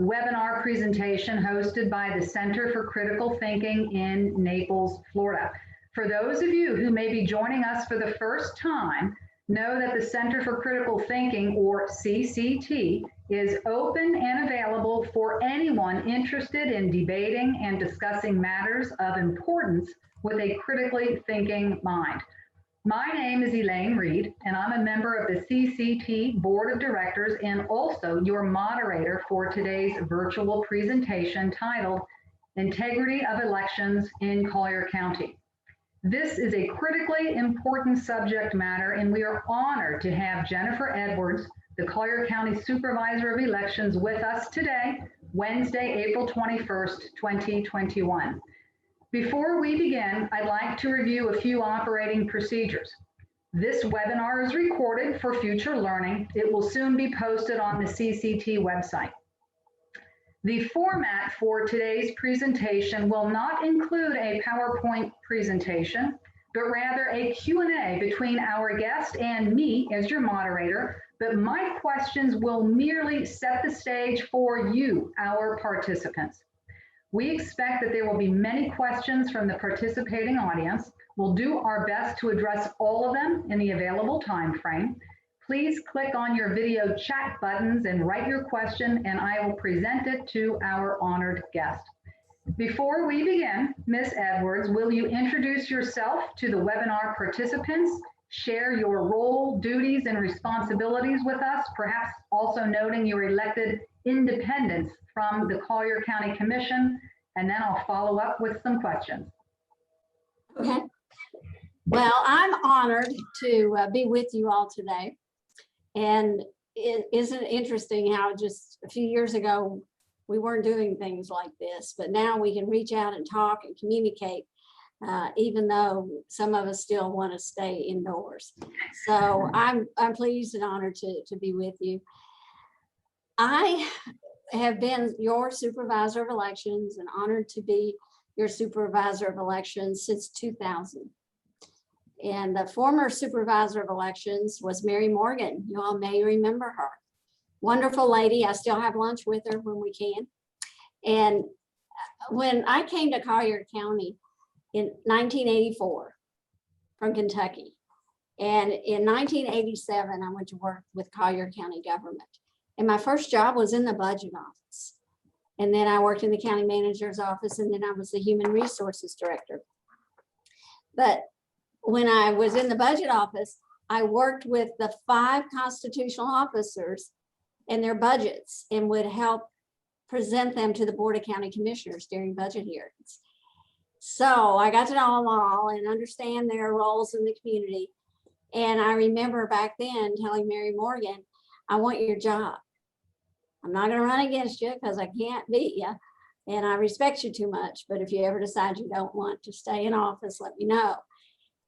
webinar presentation hosted by the Center for Critical Thinking in Naples, Florida. For those of you who may be joining us for the first time, know that the Center for Critical Thinking, or CCT, is open and available for anyone interested in debating and discussing matters of importance with a critically thinking mind. My name is Elaine Reed, and I'm a member of the CCT Board of Directors and also your moderator for today's virtual presentation titled Integrity of Elections in Collier County. This is a critically important subject matter, and we are honored to have Jennifer Edwards, the Collier County Supervisor of Elections, with us today, Wednesday, April 21st, 2021. Before we begin, I'd like to review a few operating procedures. This webinar is recorded for future learning. It will soon be posted on the CCT website. The format for today's presentation will not include a PowerPoint presentation, but rather a Q&A between our guest and me as your moderator, but my questions will merely set the stage for you, our participants. We expect that there will be many questions from the participating audience. We'll do our best to address all of them in the available time frame. Please click on your video chat buttons and write your question, and I will present it to our honored guest. Before we begin, Ms. Edwards, will you introduce yourself to the webinar participants, share your role, duties, and responsibilities with us, perhaps also noting your elected independence from the Collier County Commission, and then I'll follow up with some questions. Okay. Well, I'm honored to be with you all today. And isn't it interesting how just a few years ago, we weren't doing things like this, but now we can reach out and talk and communicate, even though some of us still want to stay indoors. So I'm pleased and honored to be with you. I have been your supervisor of elections and honored to be your supervisor of elections since 2000. And the former supervisor of elections was Mary Morgan. You all may remember her. Wonderful lady. I still have lunch with her when we can. And when I came to Collier County in 1984 from Kentucky, and in 1987, I went to work with Collier County government. And my first job was in the budget office. And then I worked in the county manager's office, and then I was the human resources director. But when I was in the budget office, I worked with the 5 constitutional officers and their budgets and would help present them to the Board of County Commissioners during budget hearings. So I got to know them all and understand their roles in the community. And I remember back then telling Mary Morgan, I want your job. I'm not going to run against you because I can't beat you. And I respect you too much. But if you ever decide you don't want to stay in office, let me know.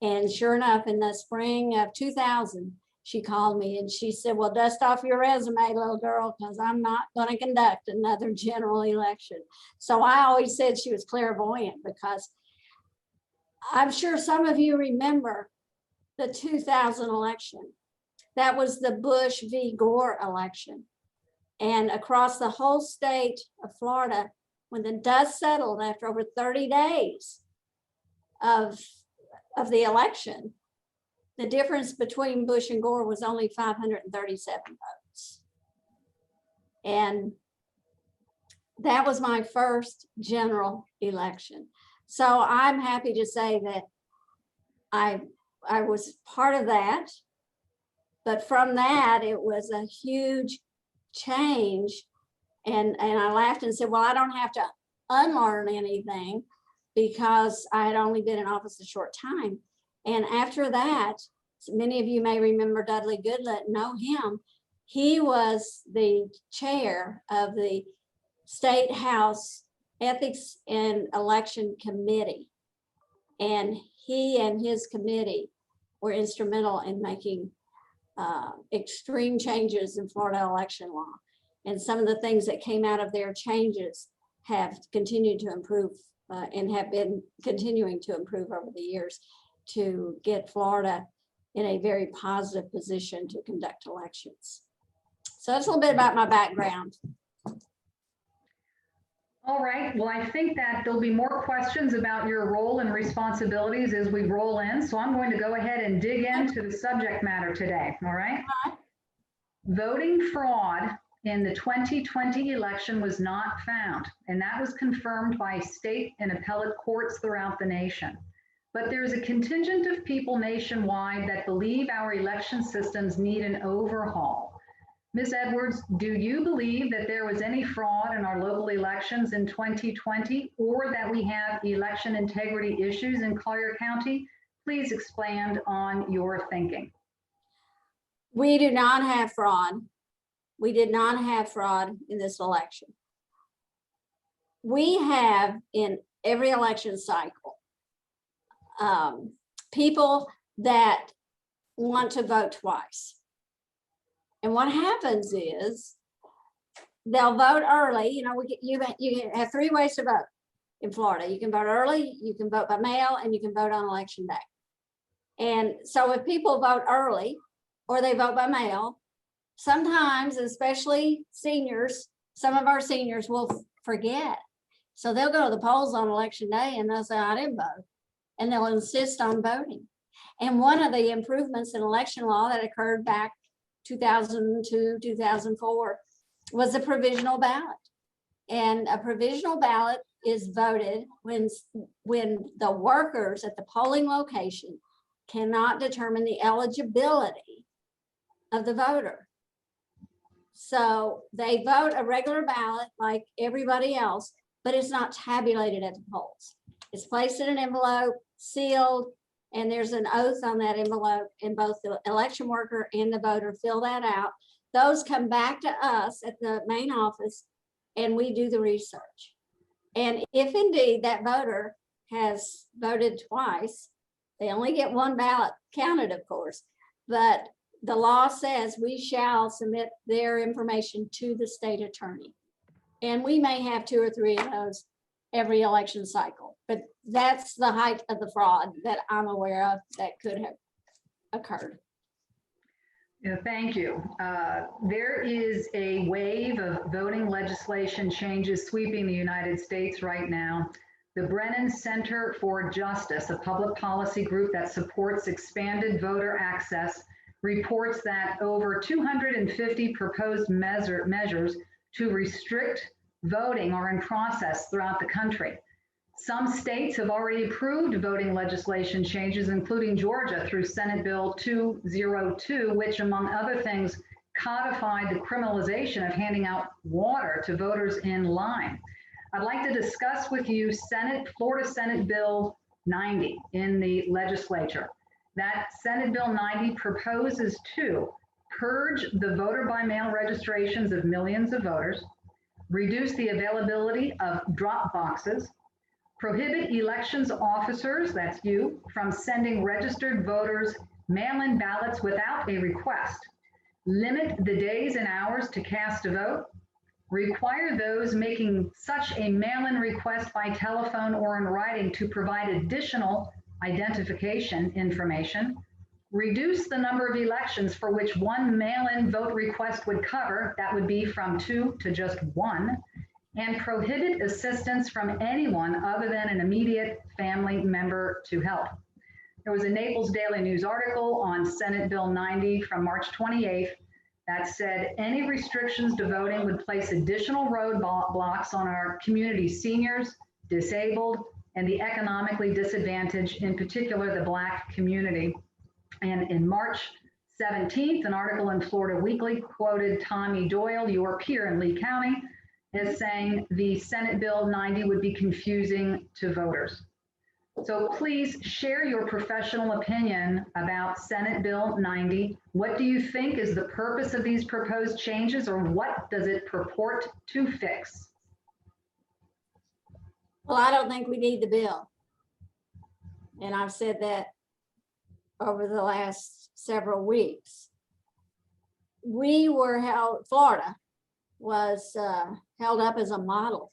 And sure enough, in the spring of 2000, she called me and she said, well, dust off your resume, little girl, because I'm not going to conduct another general election. So I always said she was clairvoyant, because I'm sure some of you remember the 2000 election. That was the Bush v. Gore election. And across the whole state of Florida, when the dust settled after over 30 days of the election, the difference between Bush and Gore was only 537 votes. And that was my first general election. So I'm happy to say that I was part of that. But from that, it was a huge change. And I laughed and said, well, I don't have to unlearn anything, because I had only been in office a short time. And after that, many of you may remember Dudley Goodlett, know him. He was the chair of the State House Ethics and Election Committee. And he and his committee were instrumental in making extreme changes in Florida election law. And some of the things that came out of their changes have continued to improve and have been continuing to improve over the years to get Florida in a very positive position to conduct elections. So that's a little bit about my background. All right, well, I think that there'll be more questions about your role and responsibilities as we roll in. So I'm going to go ahead and dig into the subject matter today, all right? Voting fraud in the 2020 election was not found, and that was confirmed by state and appellate courts throughout the nation. But there's a contingent of people nationwide that believe our election systems need an overhaul. Ms. Edwards, do you believe that there was any fraud in our local elections in 2020 or that we have election integrity issues in Collier County? Please expand on your thinking. We do not have fraud. We did not have fraud in this election. We have in every election cycle people that want to vote twice. And what happens is they'll vote early. You know, you have 3 ways to vote in Florida. You can vote early, you can vote by mail, and you can vote on election day. And so if people vote early or they vote by mail, sometimes, especially seniors, some of our seniors will forget. So they'll go to the polls on election day and they'll say, I didn't vote. And they'll insist on voting. And one of the improvements in election law that occurred back 2002, 2004 was a provisional ballot. And a provisional ballot is voted when the workers at the polling location cannot determine the eligibility of the voter. So they vote a regular ballot like everybody else, but it's not tabulated at the polls. It's placed in an envelope, sealed, and there's an oath on that envelope, and both the election worker and the voter fill that out. Those come back to us at the main office and we do the research. And if indeed that voter has voted twice, they only get 1 ballot counted, of course, but the law says we shall submit their information to the state attorney. And we may have 2 or 3 of those every election cycle, but that's the height of the fraud that I'm aware of that could have occurred. Yeah, thank you. There is a wave of voting legislation changes sweeping the United States right now. The Brennan Center for Justice, a public policy group that supports expanded voter access, reports that over 250 proposed measures to restrict voting are in process throughout the country. Some states have already approved voting legislation changes, including Georgia through Senate Bill 202, which, among other things, codified the criminalization of handing out water to voters in line. I'd like to discuss with you Florida Senate Bill 90 in the legislature. That Senate Bill 90 proposes to purge the voter by mail registrations of millions of voters, reduce the availability of drop boxes, prohibit elections officers, that's you, from sending registered voters mail-in ballots without a request, limit the days and hours to cast a vote, require those making such a mail-in request by telephone or in writing to provide additional identification information, reduce the number of elections for which 1 mail-in vote request would cover, that would be from 2 to just 1, and prohibit assistance from anyone other than an immediate family member to help. There was a Naples Daily News article on Senate Bill 90 from March 28th that said any restrictions to voting would place additional roadblocks on our community seniors, disabled, and the economically disadvantaged, in particular the Black community. And in March 17th, an article in Florida Weekly quoted Tommy Doyle, your peer in Lee County, as saying the Senate Bill 90 would be confusing to voters. So please share your professional opinion about Senate Bill 90. What do you think is the purpose of these proposed changes, or what does it purport to fix? Well, I don't think we need the bill. And I've said that over the last several weeks. Florida was held up as a model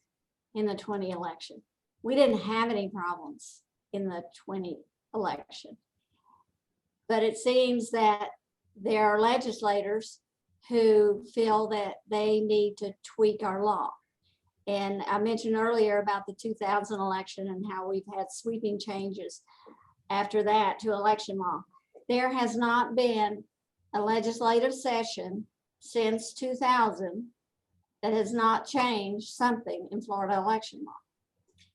in the 20 election. We didn't have any problems in the 20 election. But it seems that there are legislators who feel that they need to tweak our law. And I mentioned earlier about the 2000 election and how we've had sweeping changes after that to election law. There has not been a legislative session since 2000 that has not changed something in Florida election law.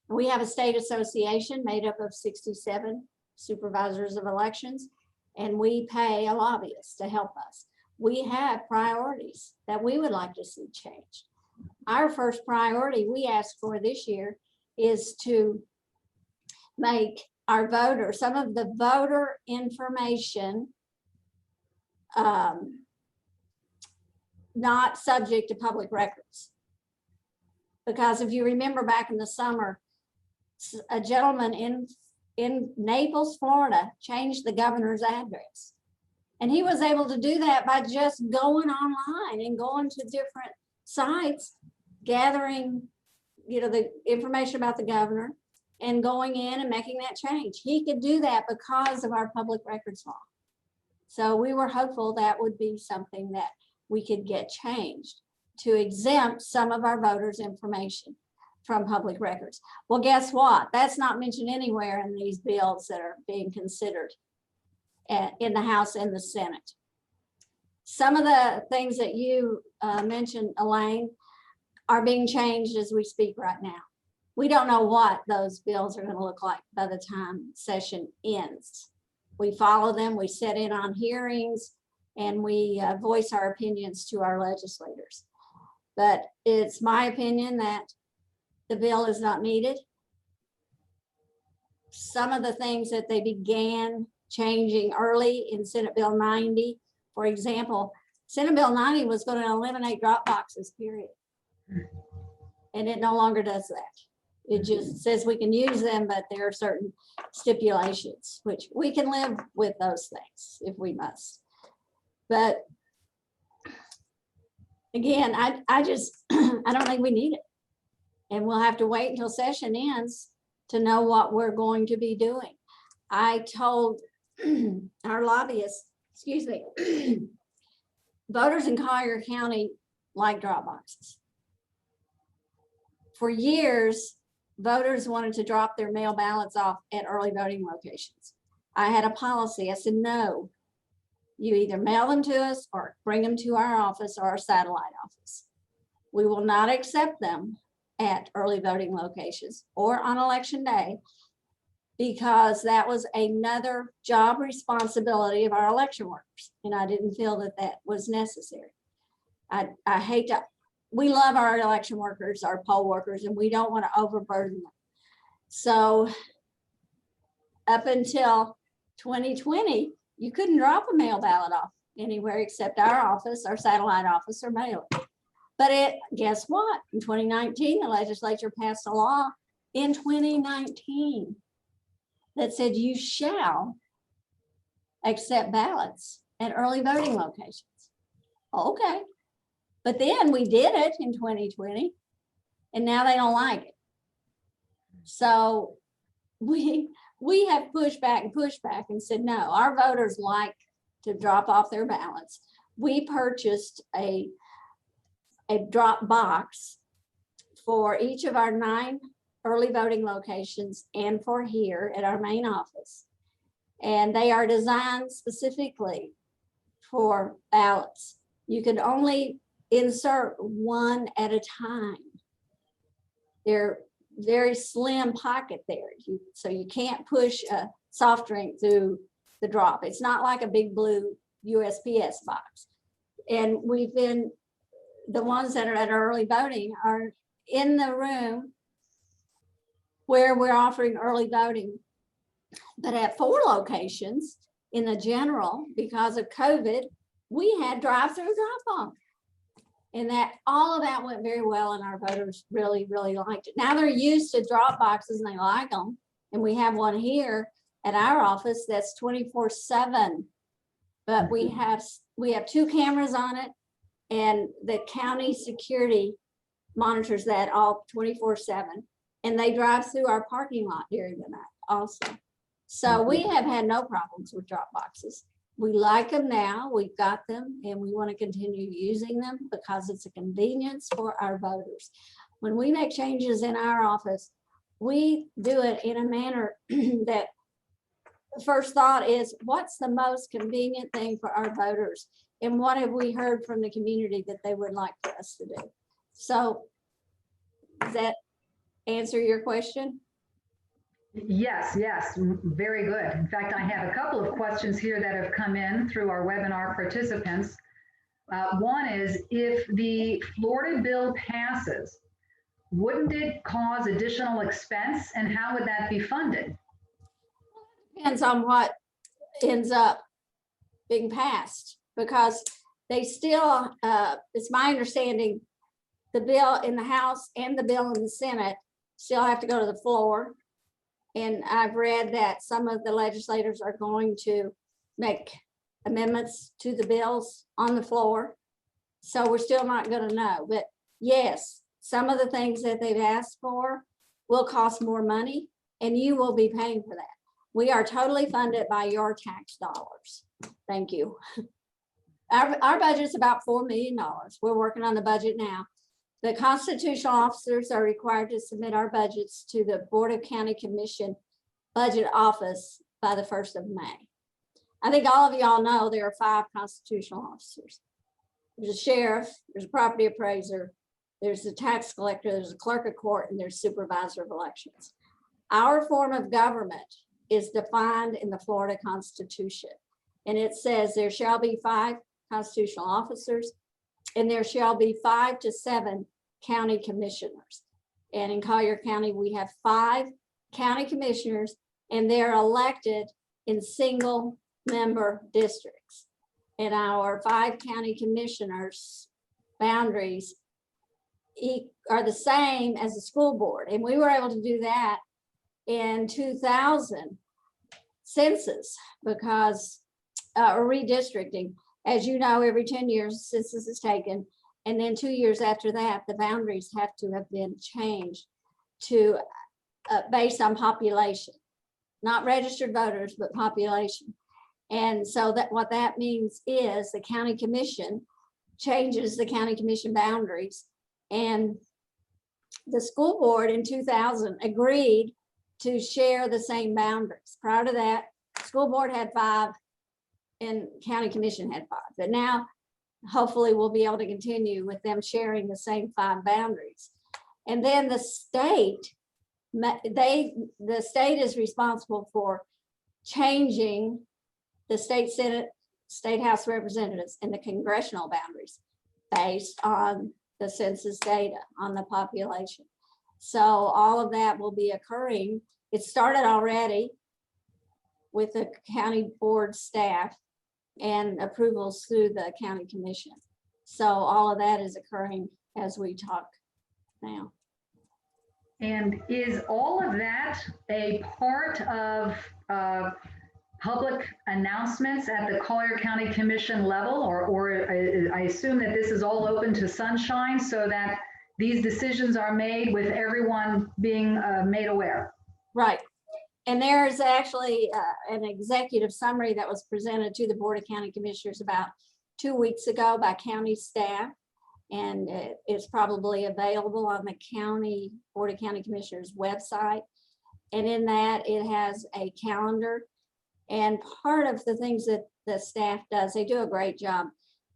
And we have a state association made up of 67 supervisors of elections, and we pay a lobbyist to help us. We have priorities that we would like to see changed. Our first priority we asked for this year is to make our voters, some of the voter information not subject to public records. Because if you remember back in the summer, a gentleman in Naples, Florida, changed the governor's address. And he was able to do that by just going online and going to different sites, gathering, the information about the governor and going in and making that change. He could do that because of our public records law. So we were hopeful that would be something that we could get changed to exempt some of our voters' information from public records. Well, guess what? That's not mentioned anywhere in these bills that are being considered in the House and the Senate. Some of the things that you mentioned, Elaine, are being changed as we speak right now. We don't know what those bills are going to look like by the time session ends. We follow them, we sit in on hearings, and we voice our opinions to our legislators. But it's my opinion that the bill is not needed. Some of the things that they began changing early in Senate Bill 90, for example, Senate Bill 90 was going to eliminate drop boxes, period. And it no longer does that. It just says we can use them, but there are certain stipulations, which we can live with those things if we must. But again, I just, I don't think we need it. And we'll have to wait until session ends to know what we're going to be doing. I told our lobbyists, excuse me, voters in Collier County like drop boxes. For years, voters wanted to drop their mail ballots off at early voting locations. I had a policy. I said, no, you either mail them to us or bring them to our office or our satellite office. We will not accept them at early voting locations or on election day, because that was another job responsibility of our election workers. And I didn't feel that that was necessary. I hate to, we love our election workers, our poll workers, and we don't want to overburden them. So up until 2020, you couldn't drop a mail ballot off anywhere except our office, our satellite office, or mail it. But guess what? In 2019, the legislature passed a law in 2019 that said you shall accept ballots at early voting locations. Okay. But then we did it in 2020, and now they don't like it. So we have pushed back and said, no, our voters like to drop off their ballots. We purchased a drop box for each of our 9 early voting locations and for here at our main office. And they are designed specifically for ballots. You can only insert one at a time. They're very slim pocket there. So you can't push a soft drink through the drop. It's not like a big blue USPS box. And we've been, the ones that are at early voting are in the room where we're offering early voting. But at 4 locations in the general, because of COVID, we had drive-through drop-off. And that all of that went very well, and our voters really, really liked it. Now they're used to drop boxes and they like them. And we have one here at our office that's 24/7. But we have 2 cameras on it, and the county security monitors that all 24/7. And they drive through our parking lot during the night also. So we have had no problems with drop boxes. We like them now, we've got them, and we want to continue using them because it's a convenience for our voters. when we make changes in our office, we do it in a manner that the first thought is, what's the most convenient thing for our voters? And what have we heard from the community that they would like for us to do? So does that answer your question? Yes, very good. In fact, I have a couple of questions here that have come in through our webinar participants. One is, if the Florida bill passes, wouldn't it cause additional expense, and how would that be funded? Depends on what ends up being passed, because they still, it's my understanding, the bill in the House and the bill in the Senate still have to go to the floor. And I've read that some of the legislators are going to make amendments to the bills on the floor. So we're still not going to know. But yes, some of the things that they've asked for will cost more money, and you will be paying for that. We are totally funded by your tax dollars. Thank you. Our budget's about $4 million. We're working on the budget now. The constitutional officers are required to submit our budgets to the Board of County Commission budget office by the 1st of May. I think all of y'all know there are 5 constitutional officers. There's a sheriff, there's a property appraiser, there's a tax collector, there's a clerk of court, and there's supervisor of elections. Our form of government is defined in the Florida Constitution. And it says there shall be 5 constitutional officers, and there shall be 5 to 7 county commissioners. And in Collier County, we have 5 county commissioners, and they're elected in single member districts. And our 5 county commissioners' boundaries are the same as the school board. And we were able to do that in 2000 census because, or redistricting. As you know, every 10 years, census is taken. And then 2 years after that, the boundaries have to have been changed to based on population, not registered voters, but population. And so that what that means is the county commission changes the county commission boundaries. And the school board in 2000 agreed to share the same boundaries. Prior to that, school board had 5 and county commission had 5. But now, hopefully we'll be able to continue with them sharing the same 5 boundaries. And then the state, the state is responsible for changing the state Senate, state House representatives, and the congressional boundaries based on the census data on the population. So all of that will be occurring. It started already with the county board staff and approvals through the county commission. So all of that is occurring as we talk now. And is all of that a part of public announcements at the Collier County Commission level, or I assume that this is all open to sunshine so that these decisions are made with everyone being made aware? Right. And there's actually an executive summary that was presented to the Board of County Commissioners about 2 weeks ago by county staff. And it's probably available on the county Board of County Commissioners website. And in that, it has a calendar. And part of the things that the staff does, they do a great job,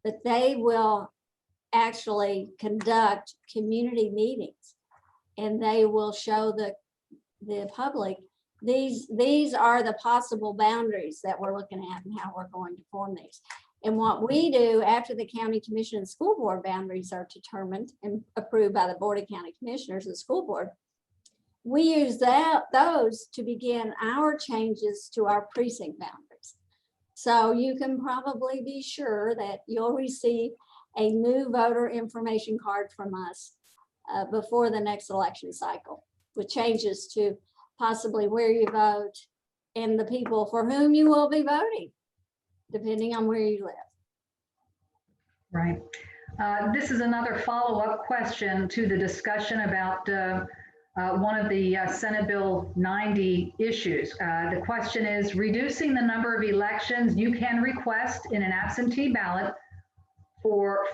but they will actually conduct community meetings, and they will show the public these are the possible boundaries that we're looking at and how we're going to form these. And what we do after the county commission and school board boundaries are determined and approved by the Board of County Commissioners and the school board, we use those to begin our changes to our precinct boundaries. So you can probably be sure that you'll receive a new voter information card from us before the next election cycle, with changes to possibly where you vote and the people for whom you will be voting, depending on where you live. Right. This is another follow-up question to the discussion about one of the Senate Bill 90 issues. The question is, reducing the number of elections you can request in an absentee ballot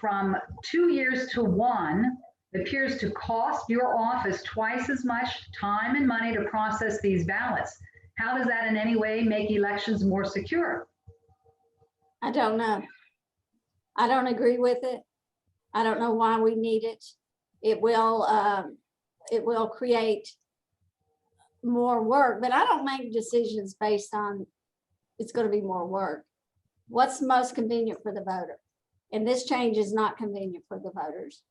from 2 years to 1 appears to cost your office twice as much time and money to process these ballots. How does that in any way make elections more secure? I don't know. I don't agree with it. I don't know why we need it. It will create more work, but I don't make decisions based on it's going to be more work. What's most convenient for the voter? And this change is not convenient for the voters,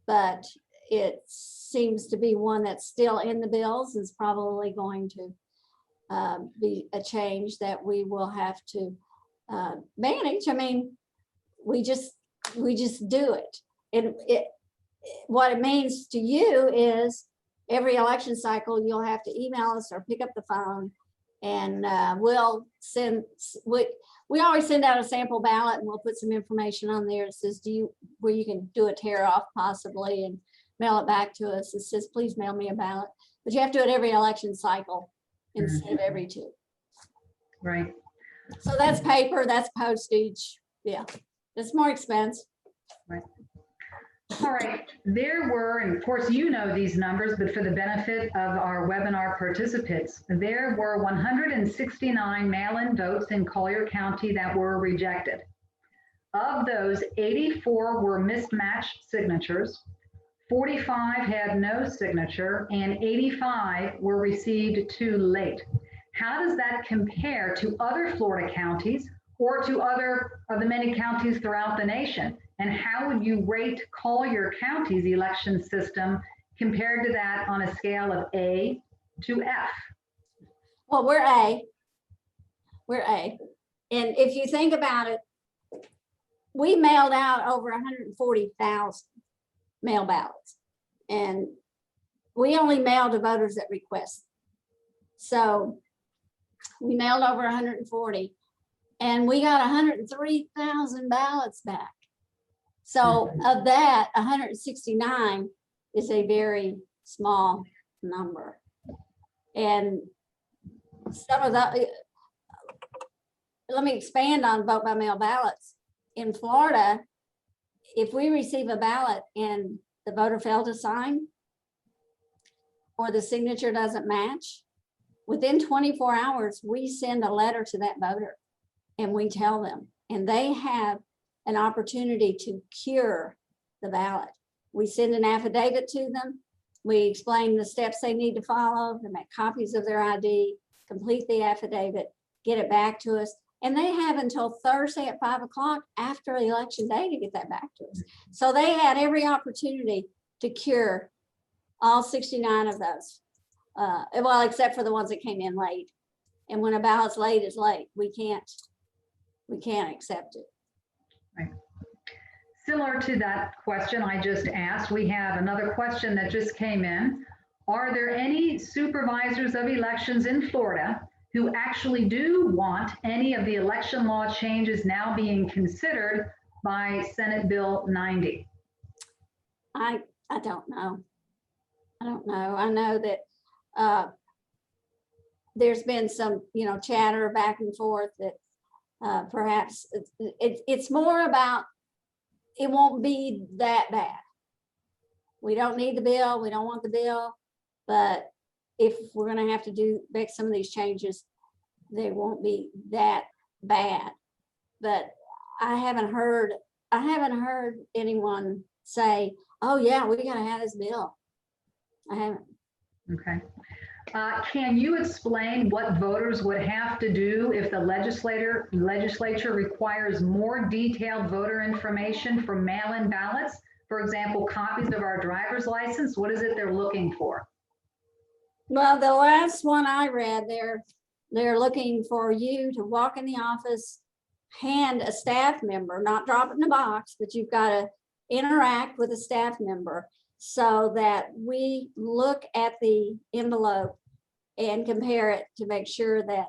but it seems to be one that's still in the bills. Is probably going to be a change that we will have to manage. I mean, we just do it. And what it means to you is every election cycle, you'll have to email us or pick up the phone, and we'll send, we always send out a sample ballot, and we'll put some information on there that says, where you can do a tear off possibly and mail it back to us. It says, please mail me a ballot, but you have to do it every election cycle instead of every two. Right. So that's paper, that's postage. Yeah, it's more expensive. Right. All right, there were, and of course you know these numbers, but for the benefit of our webinar participants, there were 169 mail-in votes in Collier County that were rejected. Of those, 84 were mismatched signatures, 45 had no signature, and 85 were received too late. How does that compare to other Florida counties or to other of the many counties throughout the nation? And how would you rate Collier County's election system compared to that on a scale of A to F? Well, we're A. We're A. And if you think about it, we mailed out over 140,000 mail ballots. And we only mail to voters that request. So we mailed over 140, and we got 103,000 ballots back. So of that, 169 is a very small number. And some of that, let me expand on vote by mail ballots. In Florida, if we receive a ballot and the voter failed to sign or the signature doesn't match, within 24 hours, we send a letter to that voter and we tell them, and they have an opportunity to cure the ballot. We send an affidavit to them. We explain the steps they need to follow. They make copies of their ID, complete the affidavit, get it back to us. And they have until Thursday at 5 o'clock after election day to get that back to us. So they had every opportunity to cure all 69 of those. Well, except for the ones that came in late. And when a ballot's late, it's late. We can't accept it. Right. Similar to that question I just asked, we have another question that just came in. Are there any supervisors of elections in Florida who actually do want any of the election law changes now being considered by Senate Bill 90? I don't know. I don't know. I know that there's been some, chatter back and forth that perhaps it's more about, it won't be that bad. We don't need the bill. We don't want the bill. But if we're going to have to make some of these changes, they won't be that bad. But I haven't heard anyone say, oh yeah, we got to have this bill. I haven't. Okay. Can you explain what voters would have to do if the legislature requires more detailed voter information for mail-in ballots? For example, copies of our driver's license. What is it they're looking for? Well, the last one I read, they're looking for you to walk in the office, hand a staff member, not drop it in a box, but you've got to interact with a staff member so that we look at the envelope and compare it to make sure that,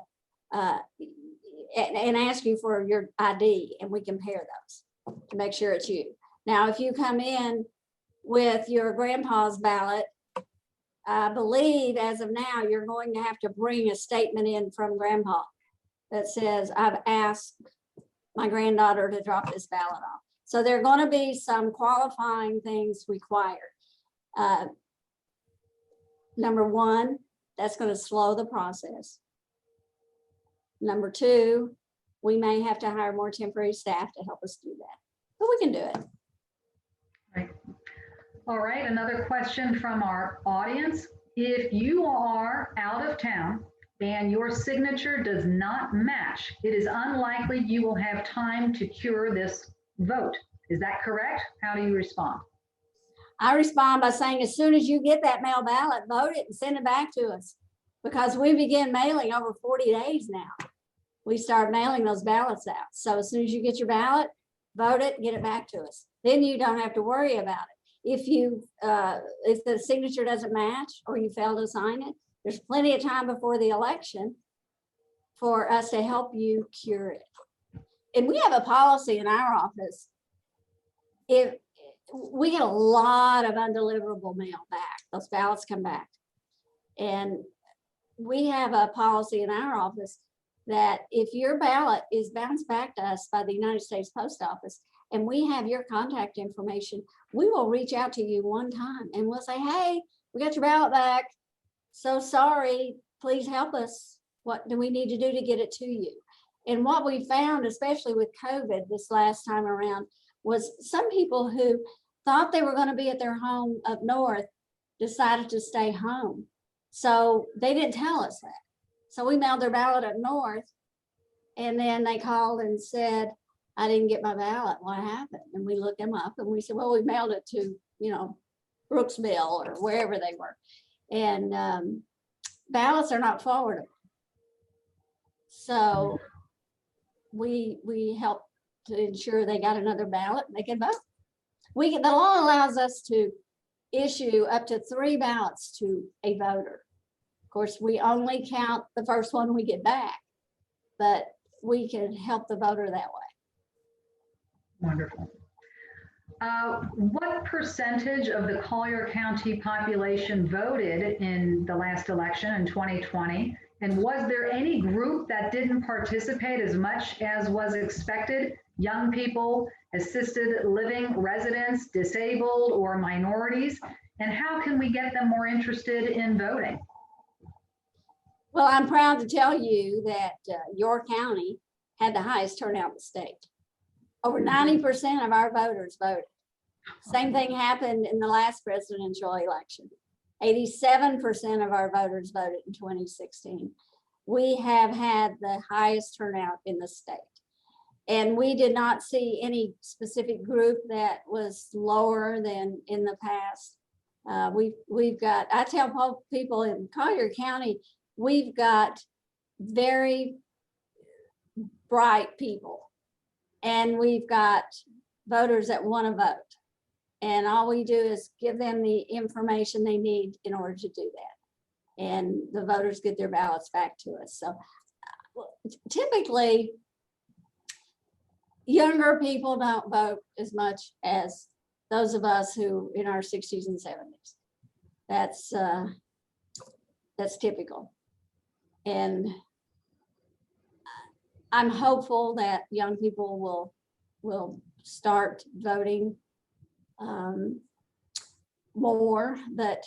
and ask you for your ID, and we compare those to make sure it's you. Now, if you come in with your grandpa's ballot, I believe as of now, you're going to have to bring a statement in from grandpa that says, I've asked my granddaughter to drop this ballot off. So there are going to be some qualifying things required. Number one, that's going to slow the process. Number two, we may have to hire more temporary staff to help us do that, but we can do it. Right. All right, another question from our audience. If you are out of town and your signature does not match, it is unlikely you will have time to cure this vote. Is that correct? How do you respond? I respond by saying, as soon as you get that mail ballot, vote it and send it back to us, because we begin mailing over 40 days now. We start mailing those ballots out. So as soon as you get your ballot, vote it, get it back to us. Then you don't have to worry about it. If the signature doesn't match or you fail to sign it, there's plenty of time before the election for us to help you cure it. And we have a policy in our office. If we get a lot of undeliverable mail back, those ballots come back. And we have a policy in our office that if your ballot is bounced back to us by the United States Post Office and we have your contact information, we will reach out to you one time and we'll say, hey, we got your ballot back. So sorry, please help us. What do we need to do to get it to you? And what we found, especially with COVID this last time around, was some people who thought they were going to be at their home up north decided to stay home. So they didn't tell us that. So we mailed their ballot up north, and then they called and said, I didn't get my ballot. What happened? And we looked them up and we said, well, we mailed it to, Brooksville or wherever they were. And ballots are not forwardable. So we helped to ensure they got another ballot and they can vote. The law allows us to issue up to 3 ballots to a voter. Of course, we only count the first one we get back, but we can help the voter that way. Wonderful. What percentage of the Collier County population voted in the last election in 2020? And was there any group that didn't participate as much as was expected? Young people, assisted living residents, disabled, or minorities? And how can we get them more interested in voting? Well, I'm proud to tell you that your county had the highest turnout in the state. Over 90% of our voters voted. Same thing happened in the last presidential election. 87% of our voters voted in 2016. We have had the highest turnout in the state. And we did not see any specific group that was lower than in the past. We've got, I tell people in Collier County, we've got very bright people, and we've got voters that want to vote. And all we do is give them the information they need in order to do that. And the voters get their ballots back to us. So typically, younger people don't vote as much as those of us who in our 60s and 70s. That's typical. And I'm hopeful that young people will start voting more, but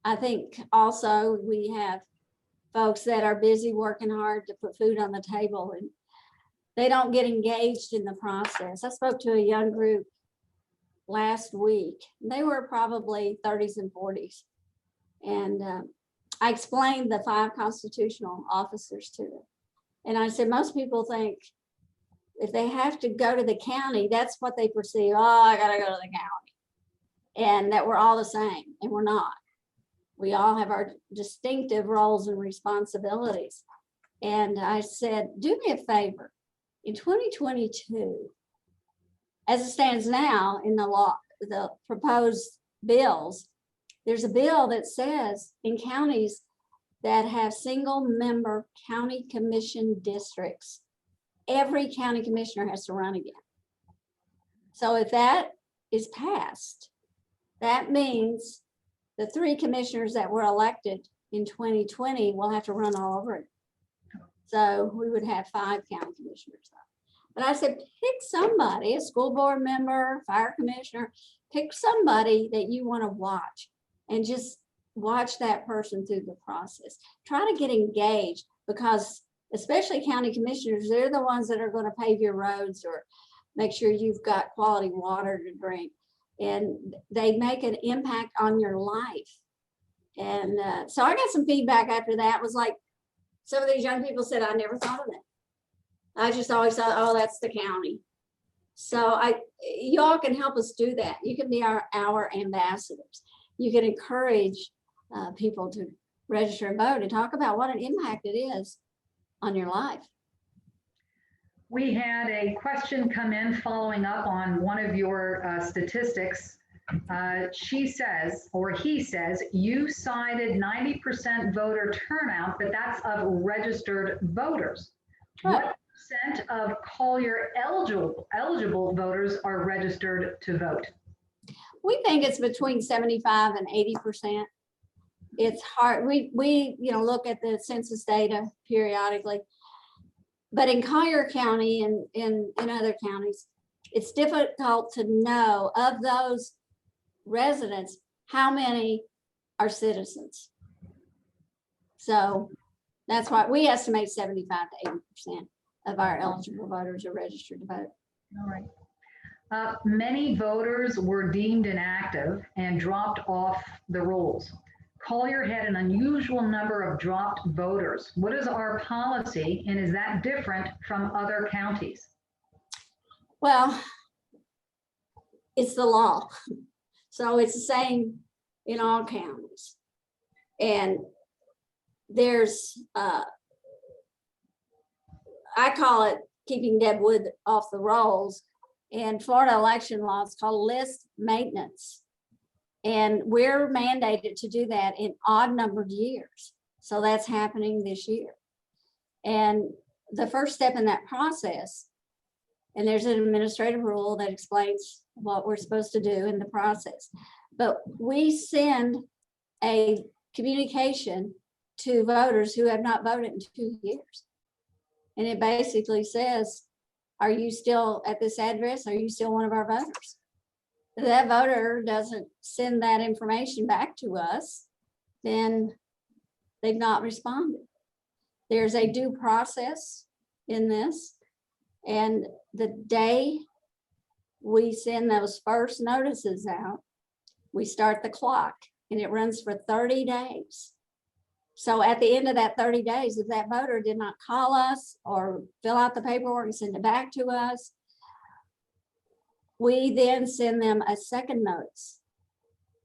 I think also we have folks that are busy working hard to put food on the table, and they don't get engaged in the process. I spoke to a young group last week. They were probably 30s and 40s. And I explained the 5 constitutional officers to them. And I said, most people think if they have to go to the county, that's what they perceive. Oh, I gotta go to the county. And that we're all the same, and we're not. We all have our distinctive roles and responsibilities. And I said, do me a favor. In 2022, as it stands now in the law, the proposed bills, there's a bill that says in counties that have single member county commission districts, every county commissioner has to run again. So if that is passed, that means the 3 commissioners that were elected in 2020 will have to run all over it. So we would have 5 county commissioners. But I said, pick somebody, a school board member, fire commissioner, pick somebody that you want to watch and just watch that person through the process. Try to get engaged, because especially county commissioners, they're the ones that are going to pave your roads or make sure you've got quality water to drink. And they make an impact on your life. And so I got some feedback after that. It was like, some of these young people said, I never thought of that. I just always thought, oh, that's the county. So y'all can help us do that. You can be our ambassadors. You can encourage people to register and vote and talk about what an impact it is on your life. We had a question come in following up on one of your statistics. She says, or he says, you cited 90% voter turnout, but that's of registered voters. Right. What percent of Collier eligible voters are registered to vote? We think it's between 75 and 80%. It's hard. We look at the census data periodically, but in Collier County and in other counties, it's difficult to know of those residents how many are citizens. So that's why we estimate 75 to 80% of our eligible voters are registered to vote. All right. Many voters were deemed inactive and dropped off the rolls. Collier had an unusual number of dropped voters. What is our policy, and is that different from other counties? Well, it's the law. So it's the same in all counties. And there's, I call it keeping dead wood off the rolls. And Florida election law is called list maintenance. And we're mandated to do that in odd numbered years. So that's happening this year. And the first step in that process, and there's an administrative rule that explains what we're supposed to do in the process. But we send a communication to voters who have not voted in 2 years. And it basically says, are you still at this address? Are you still one of our voters? If that voter doesn't send that information back to us, then they've not responded. There's a due process in this. And the day we send those first notices out, we start the clock, and it runs for 30 days. So at the end of that 30 days, if that voter did not call us or fill out the paperwork and send it back to us, we then send them a second notice.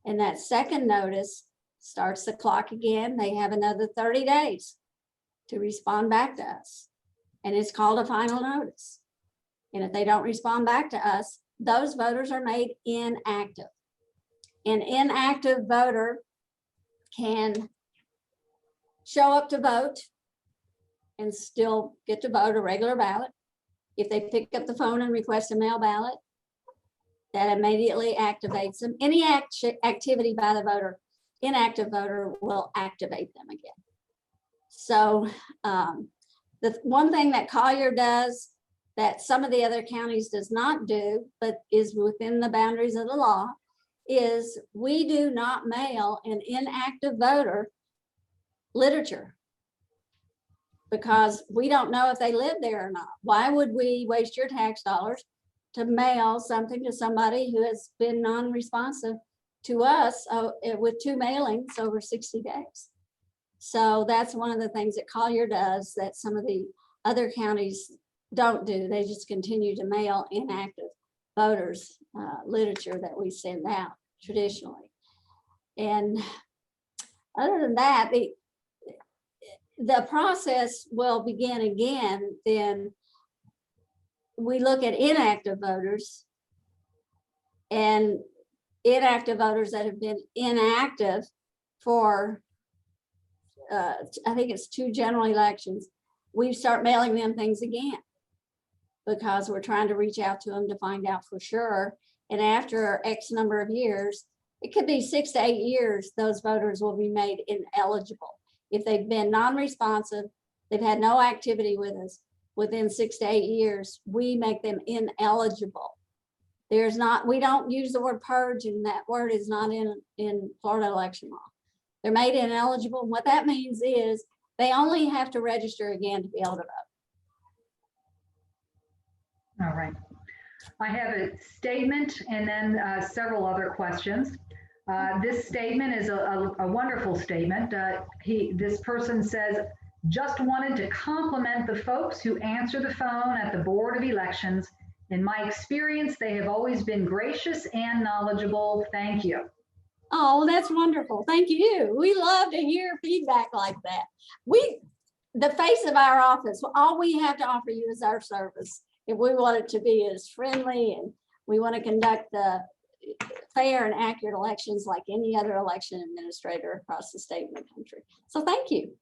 And that second notice starts the clock again. They have another 30 days to respond back to us. And it's called a final notice. And if they don't respond back to us, those voters are made inactive. An inactive voter can show up to vote and still get to vote a regular ballot. If they pick up the phone and request a mail ballot, that immediately activates them. Any activity by the voter, inactive voter will activate them again. So the one thing that Collier does that some of the other counties does not do, but is within the boundaries of the law, is we do not mail an inactive voter literature, because we don't know if they live there or not. Why would we waste your tax dollars to mail something to somebody who has been non-responsive to us with 2 mailings over 60 days? So that's one of the things that Collier does that some of the other counties don't do. They just continue to mail inactive voters literature that we send out traditionally. And other than that, the process will begin again. Then we look at inactive voters, and inactive voters that have been inactive for I think it's 2 general elections. We start mailing them things again, because we're trying to reach out to them to find out for sure. And after X number of years, it could be 6 to 8 years, those voters will be made ineligible. If they've been non-responsive, they've had no activity with us, within 6 to 8 years, we make them ineligible. We don't use the word purge, and that word is not in Florida election law. They're made ineligible. And what that means is they only have to register again to be able to vote. All right. I have a statement and then several other questions. This statement is a wonderful statement. This person says, just wanted to compliment the folks who answer the phone at the Board of Elections. In my experience, they have always been gracious and knowledgeable. Thank you. Oh, that's wonderful. Thank you. We love to hear feedback like that. The face of our office, all we have to offer you is our service. If we want it to be as friendly, and we want to conduct the fair and accurate elections like any other election administrator across the state and the country. So thank you.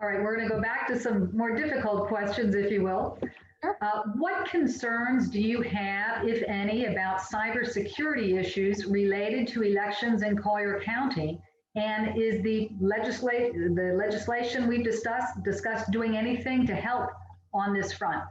All right, we're going to go back to some more difficult questions, if you will. Sure. What concerns do you have, if any, about cybersecurity issues related to elections in Collier County? And is the legislation we've discussed doing anything to help on this front?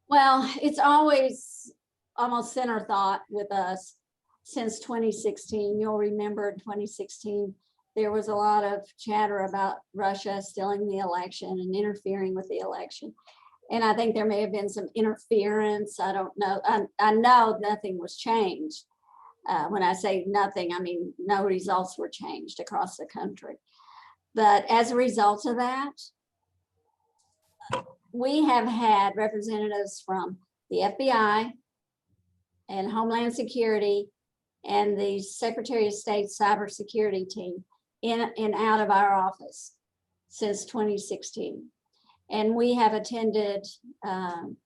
Well, it's always almost center thought with us since 2016. You'll remember in 2016, there was a lot of chatter about Russia stealing the election and interfering with the election. And I think there may have been some interference. I don't know. I know nothing was changed. When I say nothing, I mean no results were changed across the country. But as a result of that, we have had representatives from the FBI and Homeland Security and the Secretary of State's cybersecurity team in and out of our office since 2016. And we have attended,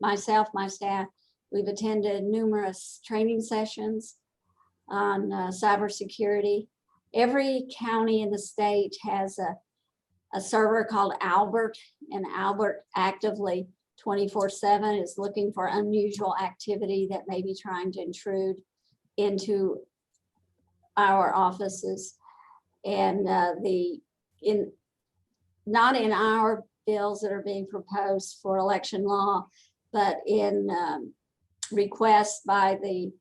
myself, my staff, we've attended numerous training sessions on cybersecurity. Every county in the state has a server called Albert, and Albert actively 24/7 is looking for unusual activity that may be trying to intrude into our offices. And not in our bills that are being proposed for election law, but in requests by the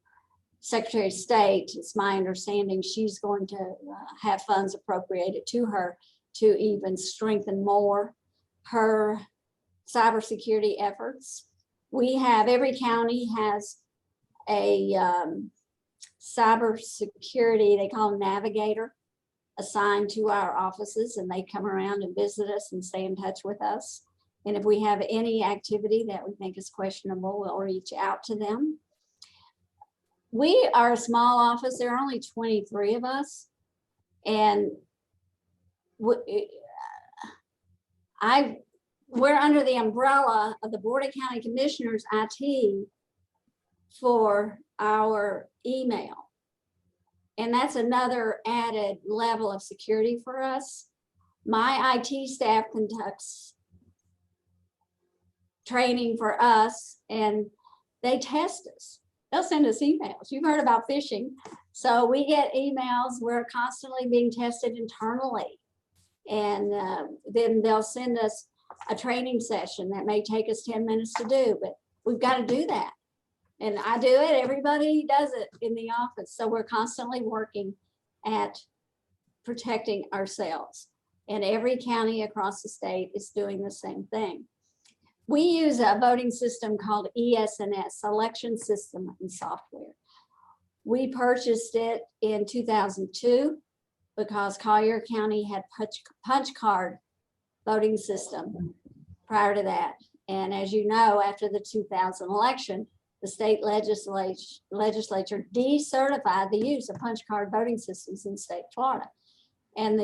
Secretary of State, it's my understanding she's going to have funds appropriated to her to even strengthen more her cybersecurity efforts. Every county has a cybersecurity, they call them navigator, assigned to our offices, and they come around and visit us and stay in touch with us. And if we have any activity that we think is questionable, we'll reach out to them. We are a small office. There are only 23 of us. And we're under the umbrella of the Board of County Commissioners IT for our email. And that's another added level of security for us. My IT staff conducts training for us, and they test us. They'll send us emails. You've heard about phishing. So we get emails. We're constantly being tested internally. And then they'll send us a training session that may take us 10 minutes to do, but we've got to do that. And I do it, everybody does it in the office. So we're constantly working at protecting ourselves. And every county across the state is doing the same thing. We use a voting system called ES&S, Election System and Software. We purchased it in 2002 because Collier County had punch card voting system prior to that. And as you know, after the 2000 election, the state legislature decertified the use of punch card voting systems in the state of Florida. And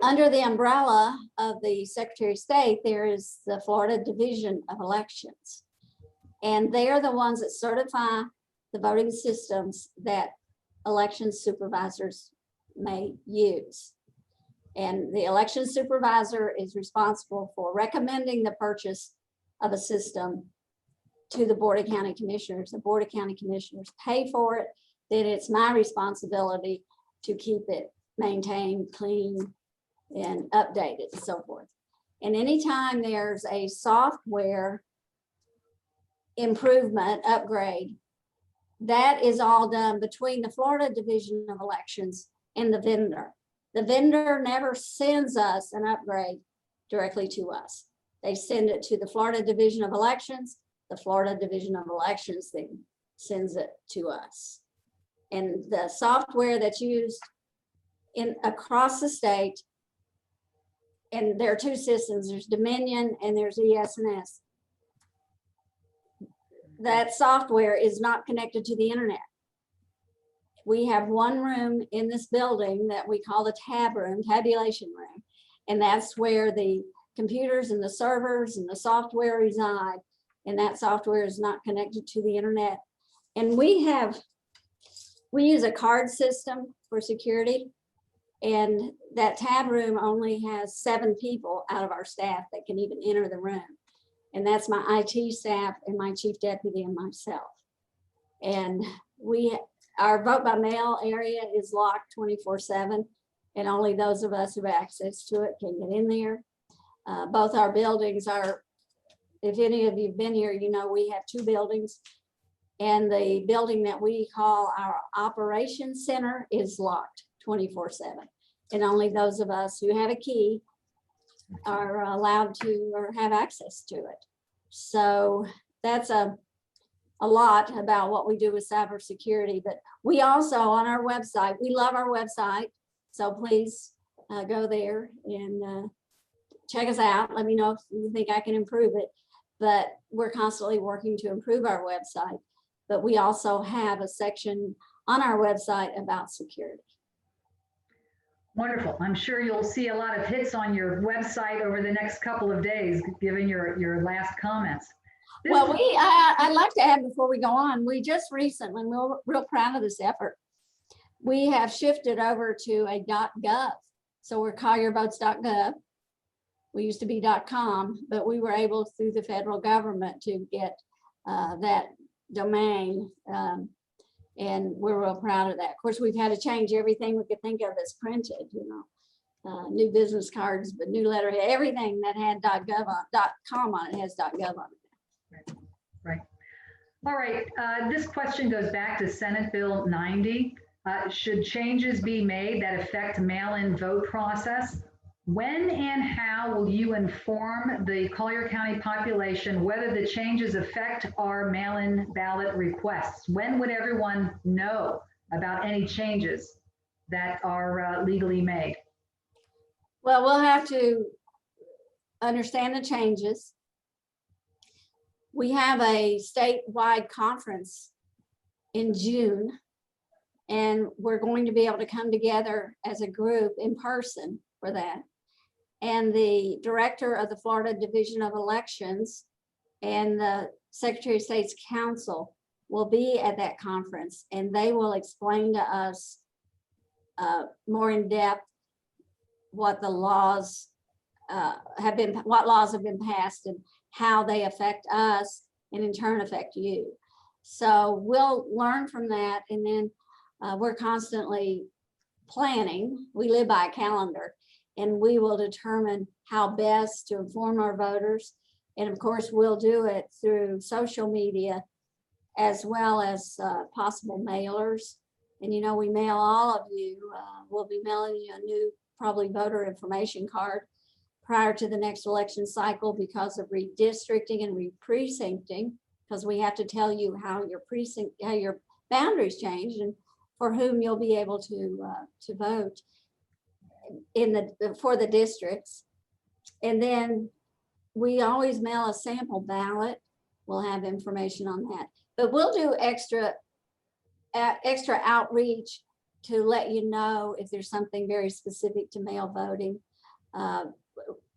under the umbrella of the Secretary of State, there is the Florida Division of Elections. And they are the ones that certify the voting systems that election supervisors may use. And the election supervisor is responsible for recommending the purchase of a system to the Board of County Commissioners. The Board of County Commissioners pay for it. Then it's my responsibility to keep it maintained, clean, and updated and so forth. And anytime there's a software improvement, upgrade, that is all done between the Florida Division of Elections and the vendor. The vendor never sends us an upgrade directly to us. They send it to the Florida Division of Elections. The Florida Division of Elections then sends it to us. And the software that's used across the state, and there are two systems, there's Dominion and there's ES&S. That software is not connected to the internet. We have one room in this building that we call the tabulation room. And that's where the computers and the servers and the software reside. And that software is not connected to the internet. And we use a card system for security. And that tab room only has 7 people out of our staff that can even enter the room. And that's my IT staff and my chief deputy and myself. And our vote by mail area is locked 24/7, and only those of us who have access to it can get in there. Both our buildings are, if any of you have been here, you know we have 2 buildings. And the building that we call our operations center is locked 24/7. And only those of us who have a key are allowed to or have access to it. So that's a lot about what we do with cybersecurity. But we also on our website, we love our website. So please go there and check us out. Let me know if you think I can improve it. But we're constantly working to improve our website. But we also have a section on our website about security. Wonderful. I'm sure you'll see a lot of hits on your website over the next couple of days, given your last comments. Well, I'd like to add before we go on, we just recently, we're real proud of this effort. We have shifted over to a .gov. So we're colliervotes.gov. We used to be .com, but we were able through the federal government to get that domain. And we're real proud of that. Of course, we've had to change everything we could think of that's printed, new business cards, but new letterhead, everything that had .com on it has .gov on it. Right. All right. This question goes back to Senate Bill 90. Should changes be made that affect mail-in vote process? When and how will you inform the Collier County population whether the changes affect our mail-in ballot requests? When would everyone know about any changes that are legally made? Well, we'll have to understand the changes. We have a statewide conference in June, and we're going to be able to come together as a group in person for that. And the director of the Florida Division of Elections and the Secretary of State's Council will be at that conference, and they will explain to us more in depth what the laws what laws have been passed and how they affect us and in turn affect you. So we'll learn from that, and then we're constantly planning. We live by a calendar, and we will determine how best to inform our voters. And of course, we'll do it through social media as well as possible mailers. And we mail all of you, we'll be mailing you a new probably voter information card prior to the next election cycle because of redistricting and re-precincting, because we have to tell you how your boundaries change and for whom you'll be able to vote for the districts. And then we always mail a sample ballot. We'll have information on that, but we'll do extra outreach to let you know if there's something very specific to mail voting.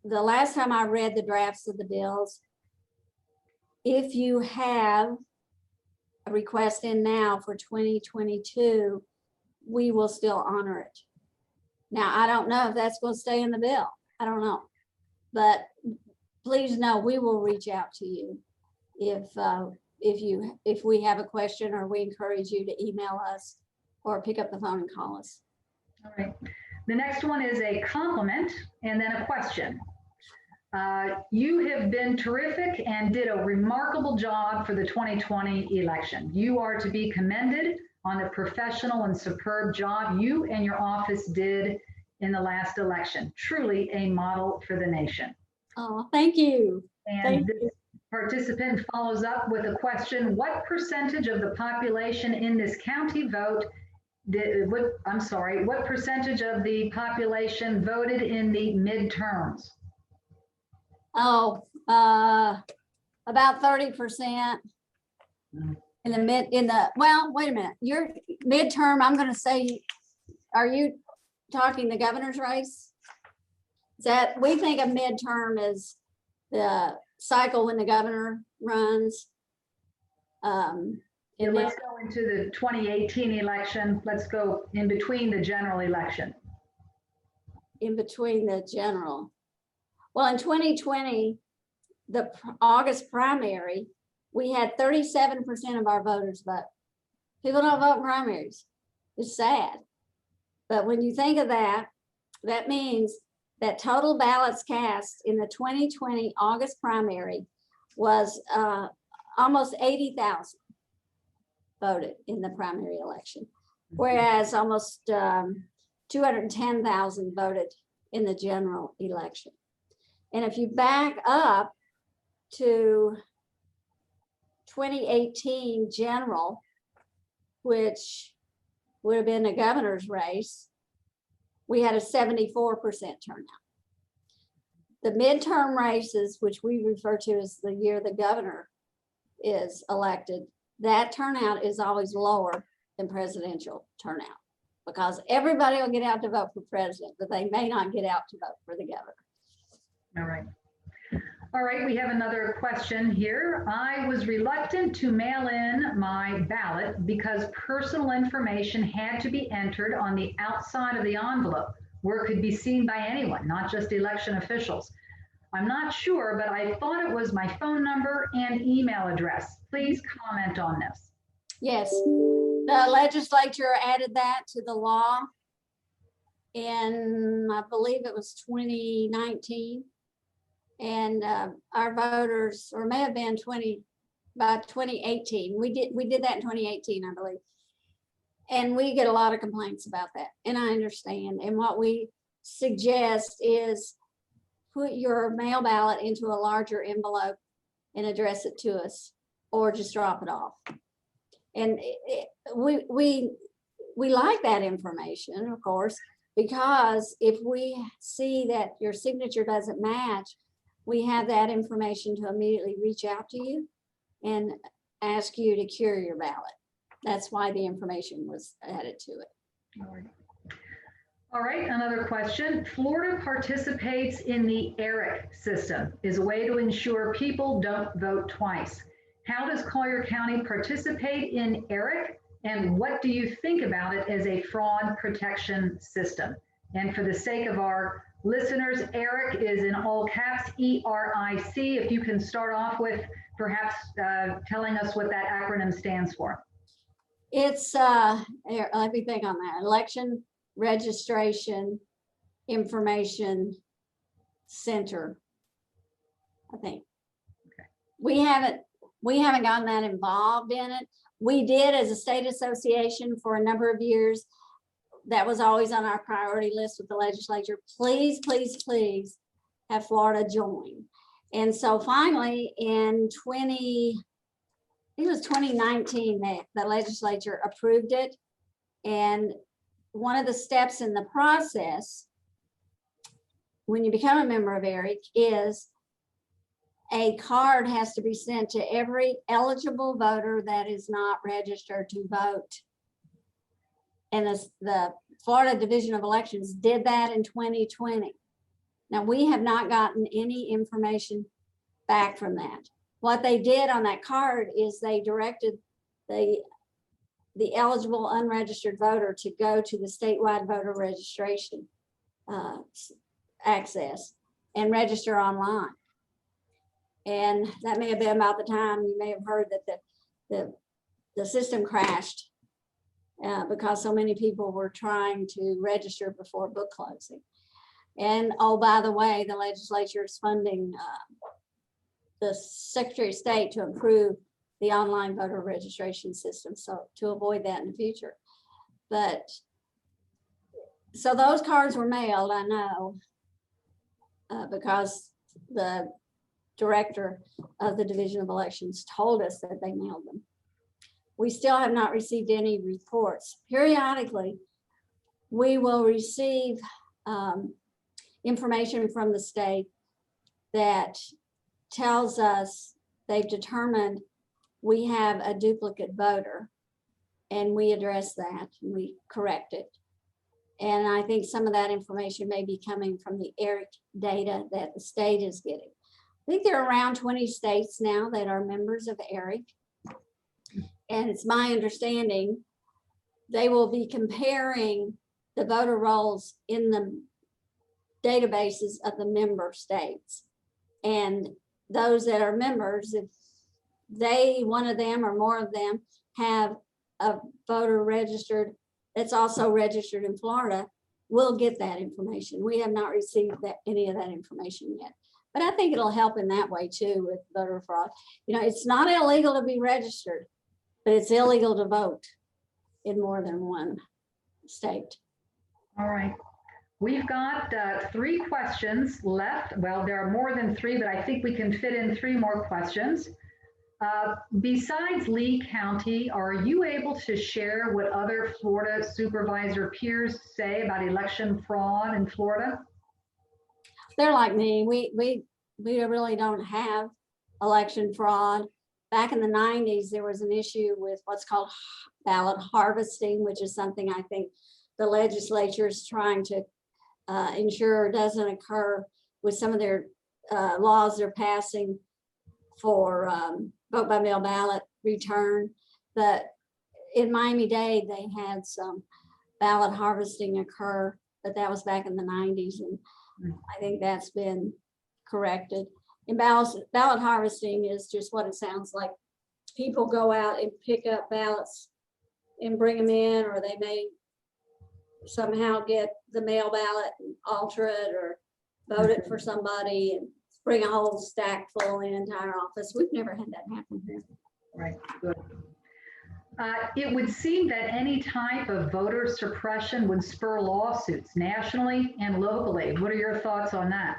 The last time I read the drafts of the bills, if you have a request in now for 2022, we will still honor it. Now, I don't know if that's going to stay in the bill. I don't know. But please know we will reach out to you if we have a question, or we encourage you to email us or pick up the phone and call us. All right. The next one is a compliment and then a question. You have been terrific and did a remarkable job for the 2020 election. You are to be commended on the professional and superb job you and your office did in the last election. Truly a model for the nation. Oh, thank you. And this participant follows up with a question: what percentage of the population in this county what percentage of the population voted in the midterms? Oh, about 30%. Well, wait a minute. Your midterm, I'm going to say, are you talking the governor's race? We think a midterm is the cycle when the governor runs. And let's go into the 2018 election. Let's go in between the general election. In between the general. Well, in 2020, the August primary, we had 37% of our voters vote. People don't vote in primaries. It's sad. But when you think of that, that means that total ballots cast in the 2020 August primary was almost 80,000 voted in the primary election, whereas almost 210,000 voted in the general election. And if you back up to 2018 general, which would have been the governor's race, we had a 74% turnout. The midterm races, which we refer to as the year the governor is elected, that turnout is always lower than presidential turnout because everybody will get out to vote for president, but they may not get out to vote for the governor. All right. All right, we have another question here. I was reluctant to mail in my ballot because personal information had to be entered on the outside of the envelope where it could be seen by anyone, not just election officials. I'm not sure, but I thought it was my phone number and email address. Please comment on this. Yes, the legislature added that to the law in, I believe it was 2019. And our voters, or may have been by 2018. We did that in 2018, I believe. And we get a lot of complaints about that. And I understand. And what we suggest is put your mail ballot into a larger envelope and address it to us, or just drop it off. And we like that information, of course, because if we see that your signature doesn't match, we have that information to immediately reach out to you and ask you to cure your ballot. That's why the information was added to it. All right, another question. Florida participates in the ERIC system as a way to ensure people don't vote twice. How does Collier County participate in ERIC, and what do you think about it as a fraud protection system? And for the sake of our listeners, ERIC is in all caps, E-R-I-C. If you can start off with perhaps telling us what that acronym stands for. It's, let me think on that. Election Registration Information Center, I think. Okay. We haven't gotten that involved in it. We did as a state association for a number of years. That was always on our priority list with the legislature. Please, please, please have Florida join. And so finally in 2019, the legislature approved it. And one of the steps in the process when you become a member of ERIC is a card has to be sent to every eligible voter that is not registered to vote. And the Florida Division of Elections did that in 2020. Now, we have not gotten any information back from that. What they did on that card is they directed the eligible unregistered voter to go to the statewide voter registration access and register online. And that may have been about the time you may have heard that the system crashed because so many people were trying to register before book closing. And oh, by the way, the legislature is funding the Secretary of State to improve the online voter registration system, so to avoid that in the future. But so those cards were mailed, I know, because the director of the Division of Elections told us that they mailed them. We still have not received any reports. Periodically, we will receive information from the state that tells us they've determined we have a duplicate voter, and we address that and we correct it. And I think some of that information may be coming from the ERIC data that the state is getting. I think there are around 20 states now that are members of ERIC. And it's my understanding they will be comparing the voter rolls in the databases of the member states. And those that are members, if they, one of them or more of them, have a voter registered that's also registered in Florida, we'll get that information. We have not received any of that information yet. But I think it'll help in that way too with voter fraud. You know, it's not illegal to be registered, but it's illegal to vote in more than one state. All right. We've got 3 questions left. Well, there are more than 3, but I think we can fit in 3 more questions. Besides Lee County, are you able to share what other Florida supervisor peers say about election fraud in Florida? They're like me. We really don't have election fraud. Back in the 90s, there was an issue with what's called ballot harvesting, which is something I think the legislature is trying to ensure doesn't occur with some of their laws they're passing for vote by mail ballot return. But in Miami-Dade, they had some ballot harvesting occur, but that was back in the 90s. And I think that's been corrected. And ballot harvesting is just what it sounds like. People go out and pick up ballots and bring them in, or they may somehow get the mail ballot and alter it or vote it for somebody and bring a whole stack full in the entire office. We've never had that happen here. Right, good. It would seem that any type of voter suppression would spur lawsuits nationally and locally. What are your thoughts on that?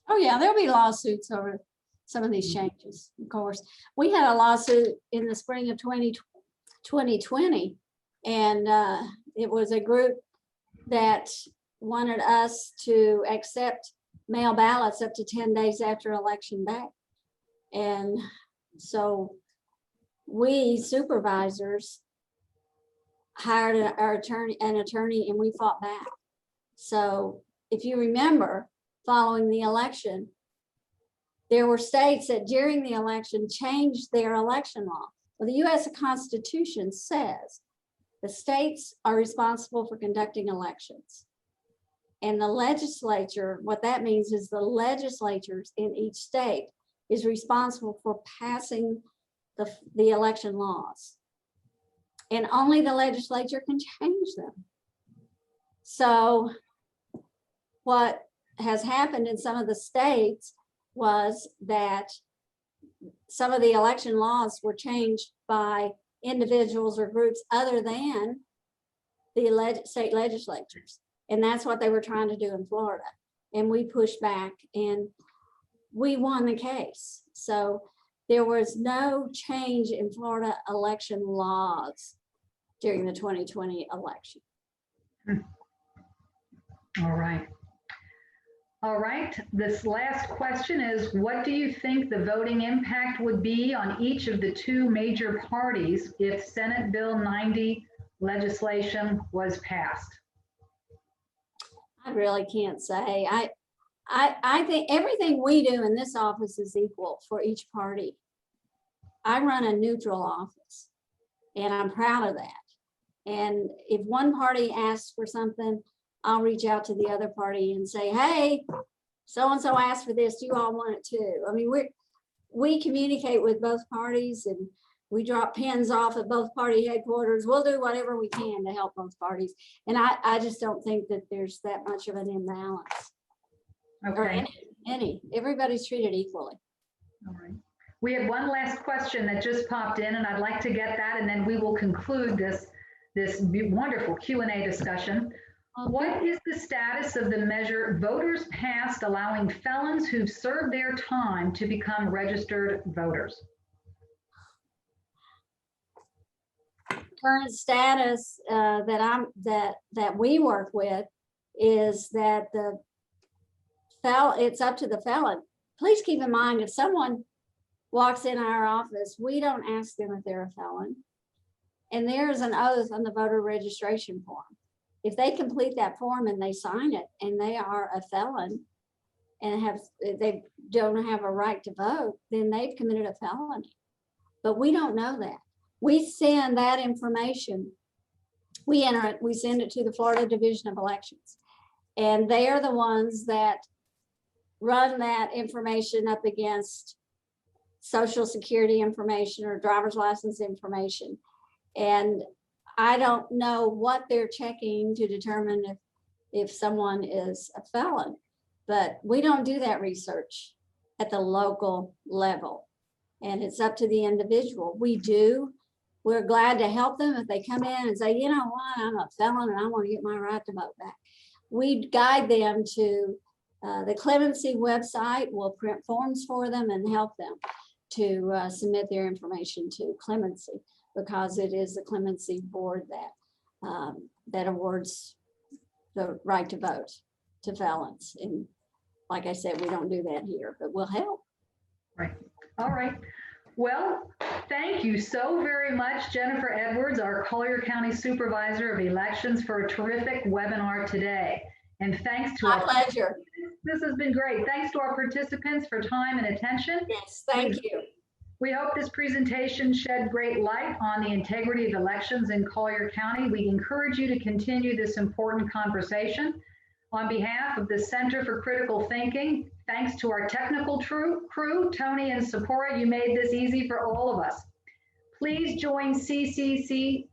Oh yeah, there'll be lawsuits over some of these changes, of course. We had a lawsuit in the spring of 2020, and it was a group that wanted us to accept mail ballots up to 10 days after election day. And so we supervisors hired an attorney and we fought back. So if you remember, following the election, there were states that during the election changed their election law. Well, the US Constitution says the states are responsible for conducting elections. And the legislature, what that means is the legislatures in each state is responsible for passing the election laws. And only the legislature can change them. So what has happened in some of the states was that some of the election laws were changed by individuals or groups other than the state legislatures. And that's what they were trying to do in Florida. And we pushed back and we won the case. So there was no change in Florida election laws during the 2020 election. All right. All right, this last question is, what do you think the voting impact would be on each of the 2 major parties if Senate Bill 90 legislation was passed? I really can't say. I think everything we do in this office is equal for each party. I run a neutral office and I'm proud of that. And if one party asks for something, I'll reach out to the other party and say, hey, so-and-so asked for this, do you all want it too? I mean, we communicate with both parties and we drop pins off at both party headquarters. We'll do whatever we can to help both parties. And I just don't think that there's that much of an imbalance. or Okay. everybody's treated equally. All right. We have one last question that just popped in, and I'd like to get that, and then we will conclude this wonderful Q&A discussion. What is the status of the measure voters passed allowing felons who've served their time to become registered voters? Current status that we work with is that it's up to the felon. Please keep in mind, if someone walks in our office, we don't ask them if they're a felon. And there's an oath on the voter registration form. If they complete that form and they sign it and they are a felon and they don't have a right to vote, then they've committed a felony. But we don't know that. We send that information, we enter it, we send it to the Florida Division of Elections. And they are the ones that run that information up against Social Security information or driver's license information. And I don't know what they're checking to determine if someone is a felon, but we don't do that research at the local level. And it's up to the individual. We're glad to help them if they come in and say, you know what, I'm a felon and I want to get my right to vote back. We guide them to the clemency website. We'll print forms for them and help them to submit their information to clemency, because it is the clemency board that awards the right to vote to felons. And like I said, we don't do that here, but we'll help. Right. All right. Well, thank you so very much, Jennifer Edwards, our Collier County Supervisor of Elections, for a terrific webinar today. And thanks to My pleasure. This has been great. Thanks to our participants for time and attention. Yes, thank you. We hope this presentation shed great light on the integrity of elections in Collier County. We encourage you to continue this important conversation. On behalf of the Center for Critical Thinking, thanks to our technical crew, Tony and Sephora, you made this easy for all of us. Please join CCT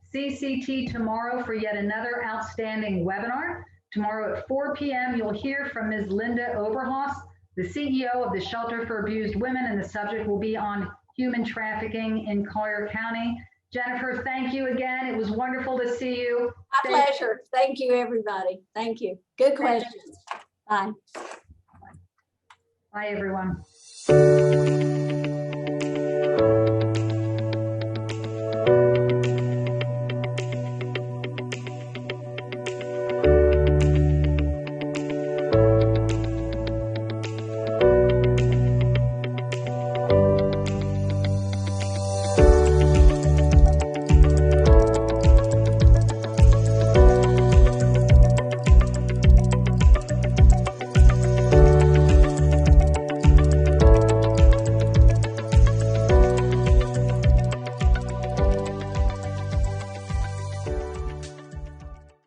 tomorrow for yet another outstanding webinar. Tomorrow at 4 p.m., you'll hear from Ms. Linda Oberhaus, the CEO of the Shelter for Abused Women, and the subject will be on human trafficking in Collier County. Jennifer, thank you again. It was wonderful to see you. My pleasure. Thank you, everybody. Thank you. Good questions. Bye. Bye, everyone.